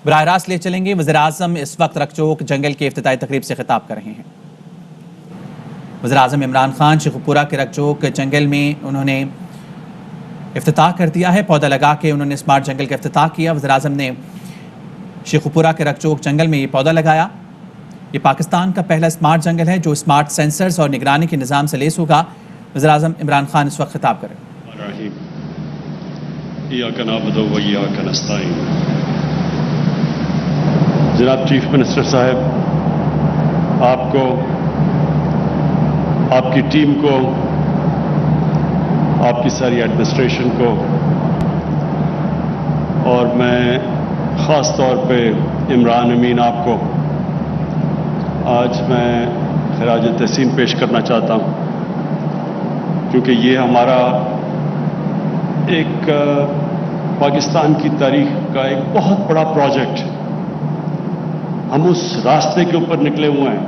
براہ راست لے چلیں گے۔ وزیراعظم اس وقت رکچوک جنگل کی افتتاحی تقریب سے خطاب کر رہے ہیں۔ وزیراعظم عمران خان شیخوپورہ کے رکچوک جنگل میں انہوں نے افتتاح کر دیا ہے، پودا لگا کے انہوں نے اسمارٹ جنگل کا افتتاح کیا۔ وزیراعظم نے شیخوپورہ کے رکچوک جنگل میں یہ پودا لگایا۔ یہ پاکستان کا پہلا اسمارٹ جنگل ہے جو اسمارٹ سینسرز اور نگرانی کے نظام سے لیس ہوگا۔ وزیراعظم عمران خان اس وقت خطاب کر رہے ہیں۔ جناب چیف منسٹر صاحب، آپ کو، آپ کی ٹیم کو، آپ کی ساری ایڈمنسٹریشن کو، اور میں خاص طور پہ عمران امین آپ کو آج میں خراج تحسین پیش کرنا چاہتا ہوں، کیونکہ یہ ہمارا ایک پاکستان کی تاریخ کا ایک بہت بڑا پروجیکٹ، ہم اس راستے کے اوپر نکلے ہوئے ہیں،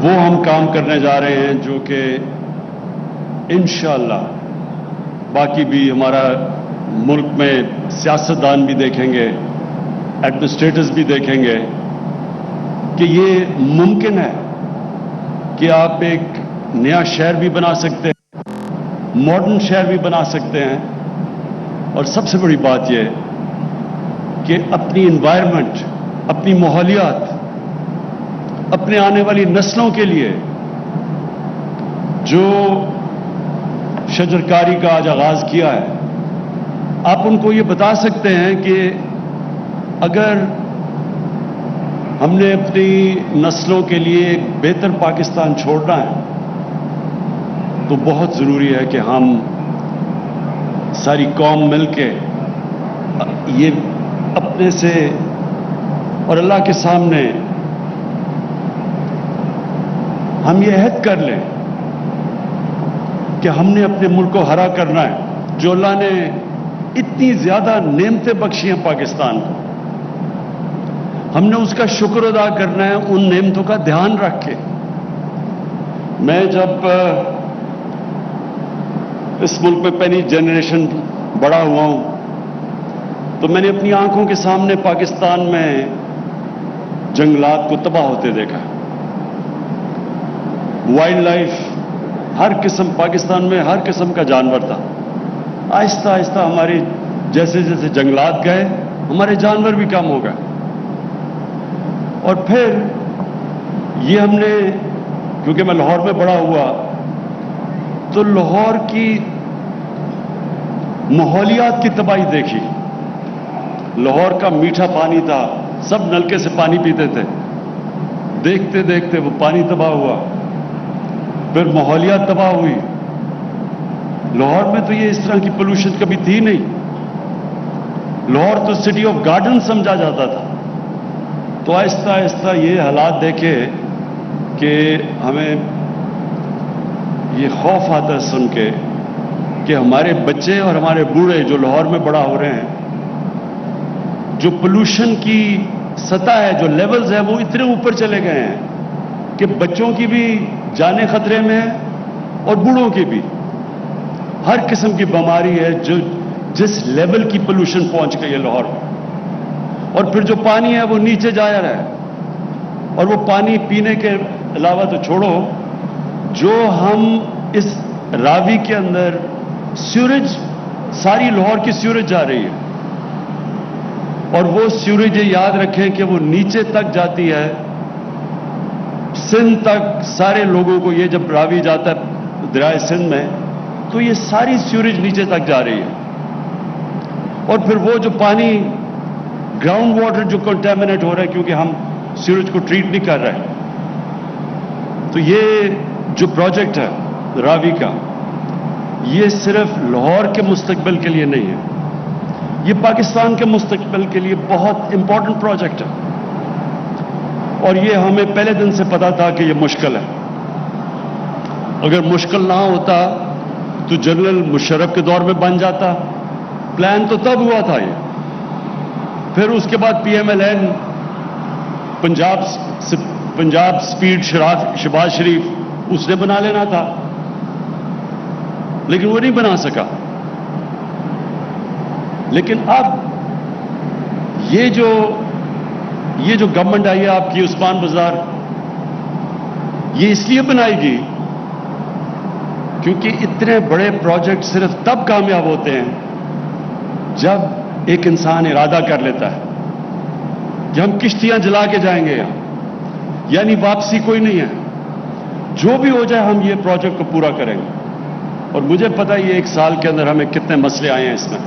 وہ ہم کام کرنے جا رہے ہیں جو کہ انشاءاللہ باقی بھی ہمارا ملک میں سیاستدان بھی دیکھیں گے، ایڈمنسٹریٹرز بھی دیکھیں گے کہ یہ ممکن ہے کہ آپ ایک نیا شہر بھی بنا سکتے ہیں، ماڈرن شہر بھی بنا سکتے ہیں، اور سب سے بڑی بات یہ کہ اپنی انوائرمنٹ، اپنی ماحولیات، اپنے آنے والی نسلوں کے لیے جو شجرکاری کا آج آغاز کیا ہے، آپ ان کو یہ بتا سکتے ہیں کہ اگر ہم نے اپنی نسلوں کے لیے ایک بہتر پاکستان چھوڑنا ہے تو بہت ضروری ہے کہ ہم ساری قوم مل کے یہ اپنے سے اور اللہ کے سامنے ہم یہ عہد کر لیں کہ ہم نے اپنے ملک کو ہرا کرنا ہے، جو اللہ نے اتنی زیادہ نعمتیں بخشی ہیں پاکستان کو، ہم نے اس کا شکر ادا کرنا ہے، ان نعمتوں کا دھیان رکھ کے۔ میں جب اس ملک میں پہلی جنریشن بڑا ہوا ہوں تو میں نے اپنی آنکھوں کے سامنے پاکستان میں جنگلات کو تباہ ہوتے دیکھا، وائلڈ لائف، ہر قسم، پاکستان میں ہر قسم کا جانور تھا۔ آہستہ آہستہ ہماری جیسے جیسے جنگلات گئے ہمارے جانور بھی کم ہو گئے، اور پھر یہ ہم نے، کیونکہ میں لاہور میں بڑا ہوا تو لاہور کی ماحولیات کی تباہی دیکھی۔ لاہور کا میٹھا پانی تھا، سب نلکے سے پانی پیتے تھے، دیکھتے دیکھتے وہ پانی تباہ ہوا، پھر ماحولیات تباہ ہوئی۔ لاہور میں تو یہ اس طرح کی پولوشن کبھی تھی نہیں، لاہور تو سٹی آف گارڈن سمجھا جاتا تھا۔ تو آہستہ آہستہ یہ حالات دیکھے کہ ہمیں یہ خوف آتا ہے سن کے کہ ہمارے بچے اور ہمارے بوڑھے جو لاہور میں بڑا ہو رہے ہیں، جو پولوشن کی سطح ہے، جو لیولز ہیں، وہ اتنے اوپر چلے گئے ہیں کہ بچوں کی بھی جانیں خطرے میں ہیں اور بوڑھوں کی بھی۔ ہر قسم کی بیماری ہے جو جس لیول کی پولوشن پہنچ گئی ہے لاہور میں، اور پھر جو پانی ہے وہ نیچے جا رہا ہے، اور وہ پانی پینے کے علاوہ تو چھوڑو، جو ہم اس راوی کے اندر سیوریج، ساری لاہور کی سیوریج جا رہی ہے، اور وہ سیوریج یہ یاد رکھیں کہ وہ نیچے تک جاتی ہے، سندھ تک۔ سارے لوگوں کو یہ جب راوی جاتا ہے دریائے سندھ میں تو یہ ساری سیوریج نیچے تک جا رہی ہے، اور پھر وہ جو پانی گراؤنڈ واٹر جو کنٹامنیٹ ہو رہا ہے کیونکہ ہم سیوریج کو ٹریٹ نہیں کر رہے۔ تو یہ جو پروجیکٹ ہے راوی کا، یہ صرف لاہور کے مستقبل کے لیے نہیں ہے، یہ پاکستان کے مستقبل کے لیے بہت امپورٹنٹ پروجیکٹ ہے، اور یہ ہمیں پہلے دن سے پتا تھا کہ یہ مشکل ہے۔ اگر مشکل نہ ہوتا تو جنرل مشرف کے دور میں بن جاتا، پلان تو تب ہوا تھا یہ، پھر اس کے بعد P M L N, Punjab speed Shahbaz Sharif, اس نے بنا لینا تھا، لیکن وہ نہیں بنا سکا۔ لیکن اب یہ جو گورنمنٹ آئی ہے آپ کی عثمان بازار، یہ اس لیے بنائی گئی کیونکہ اتنے بڑے پروجیکٹ صرف تب کامیاب ہوتے ہیں جب ایک انسان ارادہ کر لیتا ہے کہ ہم کشتیاں جلا کے جائیں گے یہاں، یعنی واپسی کوئی نہیں ہے، جو بھی ہو جائے ہم یہ پروجیکٹ کو پورا کریں گے۔ اور مجھے پتا ہے یہ ایک سال کے اندر ہمیں کتنے مسئلے آئے ہیں، اس میں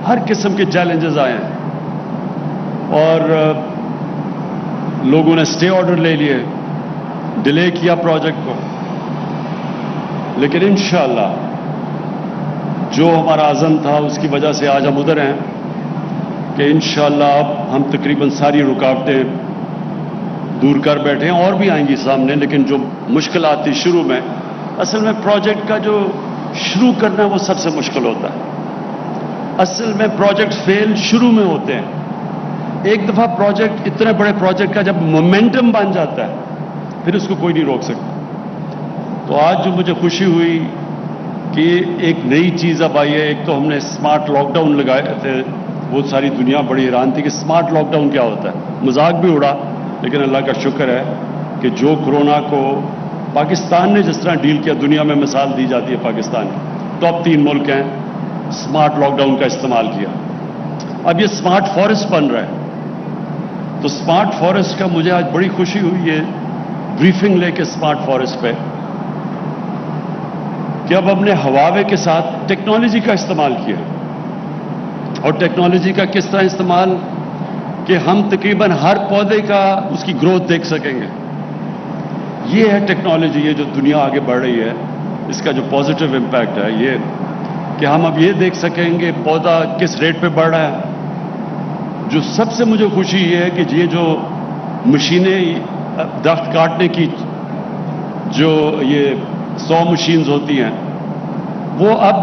ہر قسم کے چیلنجز آئے ہیں، اور لوگوں نے سٹے آرڈر لے لیے، ڈیلے کیا پروجیکٹ کو، لیکن انشاءاللہ جو ہمارا عزم تھا اس کی وجہ سے آج ہم ادھر ہیں کہ انشاءاللہ اب ہم تقریباً ساری رکاوٹیں دور کر بیٹھے ہیں، اور بھی آئیں گی سامنے، لیکن جو مشکلات تھی شروع میں، اصل میں پروجیکٹ کا جو شروع کرنا ہے وہ سب سے مشکل ہوتا ہے۔ اصل میں پروجیکٹ فیل شروع میں ہوتے ہیں، ایک دفعہ پروجیکٹ، اتنے بڑے پروجیکٹ کا جب مومنٹم بن جاتا ہے پھر اس کو کوئی نہیں روک سکتا۔ تو آج جو مجھے خوشی ہوئی کہ ایک نئی چیز اب آئی ہے، ایک تو ہم نے اسمارٹ لاک ڈاؤن لگائے تھے، وہ ساری دنیا بڑی حیران تھی کہ اسمارٹ لاک ڈاؤن کیا ہوتا ہے، مذاق بھی اڑا، لیکن اللہ کا شکر ہے کہ جو کورونا کو پاکستان نے جس طرح ڈیل کیا، دنیا میں مثال دی جاتی ہے پاکستان کی، ٹاپ 3 ملک ہیں، اسمارٹ لاک ڈاؤن کا استعمال کیا۔ اب یہ اسمارٹ فارسٹ بن رہا ہے، تو اسمارٹ فارسٹ کا مجھے آج بڑی خوشی ہوئی ہے بریفنگ لے کے اسمارٹ فارسٹ پہ، کہ اب ہم نے ہواوے کے ساتھ ٹیکنالوجی کا استعمال کیا، اور ٹیکنالوجی کا کس طرح استعمال کہ ہم تقریباً ہر پودے کا اس کی گروتھ دیکھ سکیں گے۔ یہ ہے ٹیکنالوجی، یہ جو دنیا آگے بڑھ رہی ہے، اس کا جو پازیٹیو امپیکٹ ہے یہ کہ ہم اب یہ دیکھ سکیں گے پودا کس ریٹ پہ بڑھ رہا ہے۔ جو سب سے مجھے خوشی یہ ہے کہ یہ جو مشینیں درخت کاٹنے کی، جو یہ 100 مشینز ہوتی ہیں، وہ اب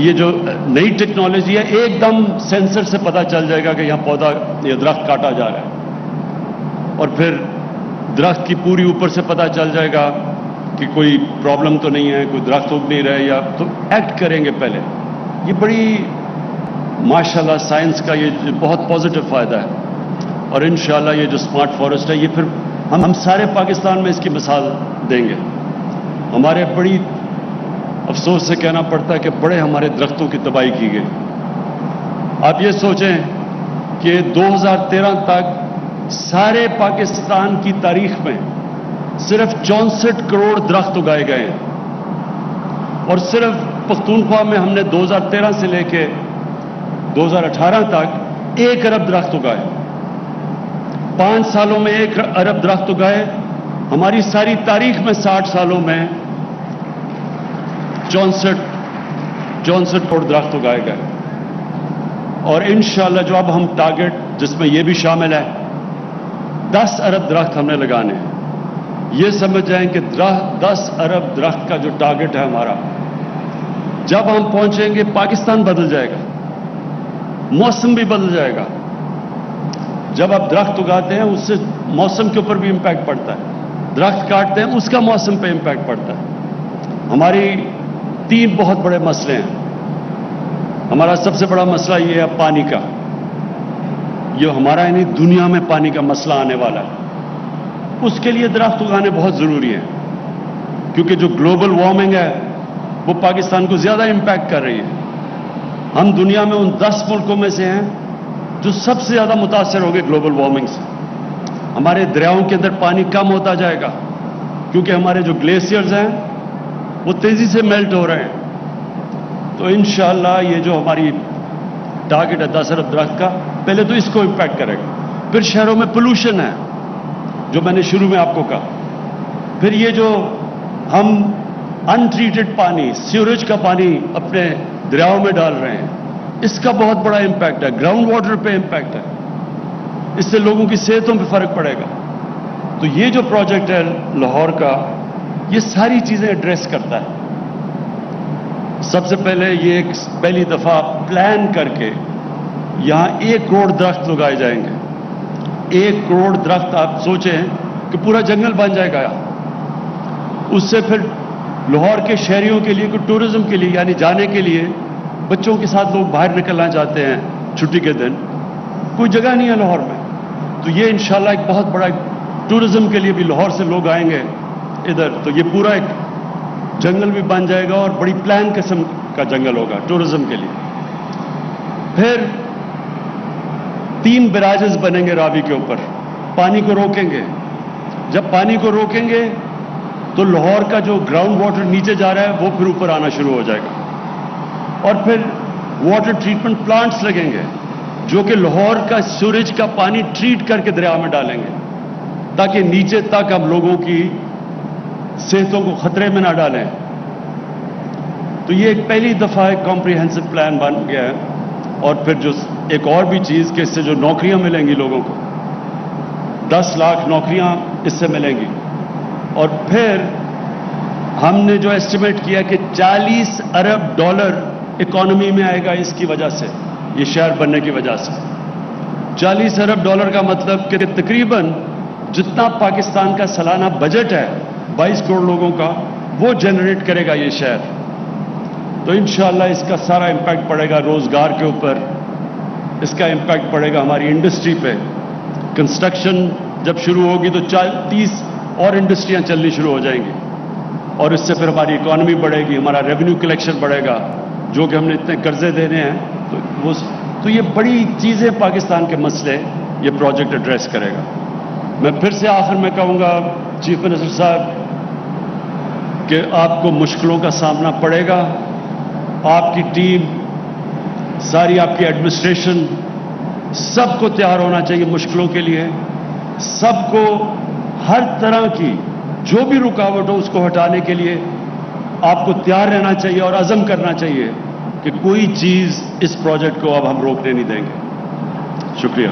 یہ جو نئی ٹیکنالوجی ہے، ایک دم سینسر سے پتہ چل جائے گا کہ یہاں پودا، یہ درخت کاٹا جا رہا ہے، اور پھر درخت کی پوری اوپر سے پتہ چل جائے گا کہ کوئی پرابلم تو نہیں ہے، کوئی درخت اگ نہیں رہے، یا تو ایکٹ کریں گے پہلے۔ یہ بڑی ماشاءاللہ سائنس کا یہ بہت پازیٹیو فائدہ ہے، اور انشاءاللہ یہ جو اسمارٹ فارسٹ ہے، یہ پھر ہم سارے پاکستان میں اس کی مثال دیں گے۔ ہمارے بڑی افسوس سے کہنا پڑتا ہے کہ بڑے ہمارے درختوں کی تباہی کی گئی۔ آپ یہ سوچیں کہ 2013 تک سارے پاکستان کی تاریخ میں صرف 64 کروڑ درخت اگائے گئے ہیں، اور صرف پختونخوا میں ہم نے 2013 سے لے کے 2018 تک 1 ارب درخت اگائے۔ 5 سالوں میں 1 ارب درخت اگائے۔ ہماری ساری تاریخ میں 60 سالوں میں 64 کروڑ درخت اگائے گئے، اور انشاءاللہ جو اب ہم ٹارگٹ، جس میں یہ بھی شامل ہے، 10 ارب درخت ہم نے لگانے ہیں۔ یہ سمجھ جائیں کہ 10 ارب درخت کا جو ٹارگٹ ہے ہمارا، جب ہم پہنچیں گے پاکستان بدل جائے گا، موسم بھی بدل جائے گا۔ جب آپ درخت اگاتے ہیں اس سے موسم کے اوپر بھی امپیکٹ پڑتا ہے، درخت کاٹتے ہیں اس کا موسم پہ امپیکٹ پڑتا ہے۔ ہماری 3 بہت بڑے مسئلے ہیں۔ ہمارا سب سے بڑا مسئلہ یہ ہے پانی کا، یہ ہمارا یعنی دنیا میں پانی کا مسئلہ آنے والا ہے، اس کے لیے درخت اگانے بہت ضروری ہیں، کیونکہ جو گلوبل وارمنگ ہے وہ پاکستان کو زیادہ امپیکٹ کر رہی ہے۔ ہم دنیا میں ان 10 ملکوں میں سے ہیں جو سب سے زیادہ متاثر ہو گئے گلوبل وارمنگ سے۔ ہمارے دریاؤں کے اندر پانی کم ہوتا جائے گا، کیونکہ ہمارے جو گلیشیئرز ہیں وہ تیزی سے میلٹ ہو رہے ہیں۔ تو انشاءاللہ یہ جو ہماری ٹارگٹ ہے 10 ارب درخت کا، پہلے تو اس کو امپیکٹ کرے گا۔ پھر شہروں میں پولوشن ہے، جو میں نے شروع میں آپ کو کہا۔ پھر یہ جو ہم ان ٹریٹڈ پانی، سیوریج کا پانی اپنے دریاؤں میں ڈال رہے ہیں، اس کا بہت بڑا امپیکٹ ہے، گراؤنڈ واٹر پہ امپیکٹ ہے، اس سے لوگوں کی صحتوں پہ فرق پڑے گا۔ تو یہ جو پروجیکٹ ہے لاہور کا، یہ ساری چیزیں ایڈریس کرتا ہے۔ سب سے پہلے یہ ایک پہلی دفعہ پلان کر کے یہاں 1 کروڑ درخت لگائے جائیں گے۔ 1 کروڑ درخت، آپ سوچیں کہ پورا جنگل بن جائے گا۔ اس سے پھر لاہور کے شہریوں کے لیے، ٹورزم کے لیے، یعنی جانے کے لیے، بچوں کے ساتھ لوگ باہر نکلنا چاہتے ہیں چھٹی کے دن کوئی جگہ نہیں ہے لاہور میں. تو یہ انشاءاللہ ایک بہت بڑا ٹورزم کے لیے بھی لاہور سے لوگ آئیں گے ادھر, تو یہ پورا ایک جنگل بھی بن جائے گا اور بڑی پلان قسم کا جنگل ہوگا ٹورزم کے لیے. پھر 3 براجز بنیں گے راوی کے اوپر, پانی کو روکیں گے. جب پانی کو روکیں گے تو لاہور کا جو گراؤنڈ واٹر نیچے جا رہا ہے وہ پھر اوپر آنا شروع ہو جائے گا. اور پھر واٹر ٹریٹمنٹ پلانٹس لگیں گے جو کہ لاہور کا سیوریج کا پانی ٹریٹ کر کے دریا میں ڈالیں گے تاکہ نیچے تک ہم لوگوں کی صحتوں کو خطرے میں نہ ڈالیں. تو یہ ایک پہلی دفعہ ایک کمپریہنسو پلان بن گیا ہے. اور پھر جو ایک اور بھی چیز کہ اس سے جو نوکریاں ملیں گی لوگوں کو, 10 لاکھ نوکریاں اس سے ملیں گی. اور پھر ہم نے جو ایسٹیمیٹ کیا کہ $40 ارب اکانومی میں آئے گا اس کی وجہ سے, یہ شہر بننے کی وجہ سے. $40 ارب کا مطلب کہ تقریباً جتنا پاکستان کا سالانہ بجٹ ہے 22 کروڑ لوگوں کا, وہ جنریٹ کرے گا یہ شہر. تو انشاءاللہ اس کا سارا امپیکٹ پڑے گا روزگار کے اوپر, اس کا امپیکٹ پڑے گا ہماری انڈسٹری پہ. کنسٹرکشن جب شروع ہوگی تو 30 اور انڈسٹریاں چلنی شروع ہو جائیں گی, اور اس سے پھر ہماری اکانومی بڑھے گی, ہمارا ریونیو کلیکشن بڑھے گا, جو کہ ہم نے اتنے قرضے دینے ہیں. تو یہ بڑی چیزیں پاکستان کے مسئلے یہ پروجیکٹ ایڈریس کرے گا. میں پھر سے آخر میں کہوں گا چیف منسٹر صاحب کہ آپ کو مشکلوں کا سامنا پڑے گا. آپ کی ٹیم, ساری آپ کی ایڈمنسٹریشن, سب کو تیار ہونا چاہیے مشکلوں کے لیے. سب کو ہر طرح کی جو بھی رکاوٹ ہو اس کو ہٹانے کے لیے آپ کو تیار رہنا چاہیے اور عزم کرنا چاہیے کہ کوئی چیز اس پروجیکٹ کو اب ہم روکنے نہیں دیں گے. شکریہ.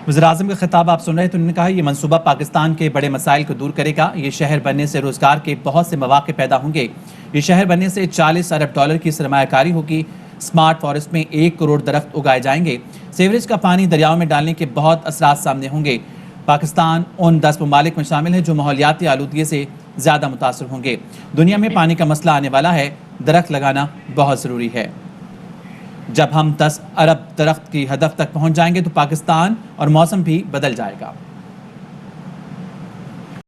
وزیراعظم کا خطاب آپ سن رہے تو انہوں نے کہا یہ منصوبہ پاکستان کے بڑے مسائل کو دور کرے گا. یہ شہر بننے سے روزگار کے بہت سے مواقع پیدا ہوں گے. یہ شہر بننے سے $40 ارب کی سرمایہ کاری ہوگی. سمارٹ فارسٹ میں 1 کروڑ درخت اگائے جائیں گے. سیوریج کا پانی دریاؤں میں ڈالنے کے بہت اثرات سامنے ہوں گے. پاکستان ان 10 ممالک میں شامل ہے جو ماحولیاتی آلودگی سے زیادہ متاثر ہوں گے. دنیا میں پانی کا مسئلہ آنے والا ہے. درخت لگانا بہت ضروری ہے. جب ہم 10 ارب درخت کی ہدف تک پہنچ جائیں گے تو پاکستان اور موسم بھی بدل جائے گا.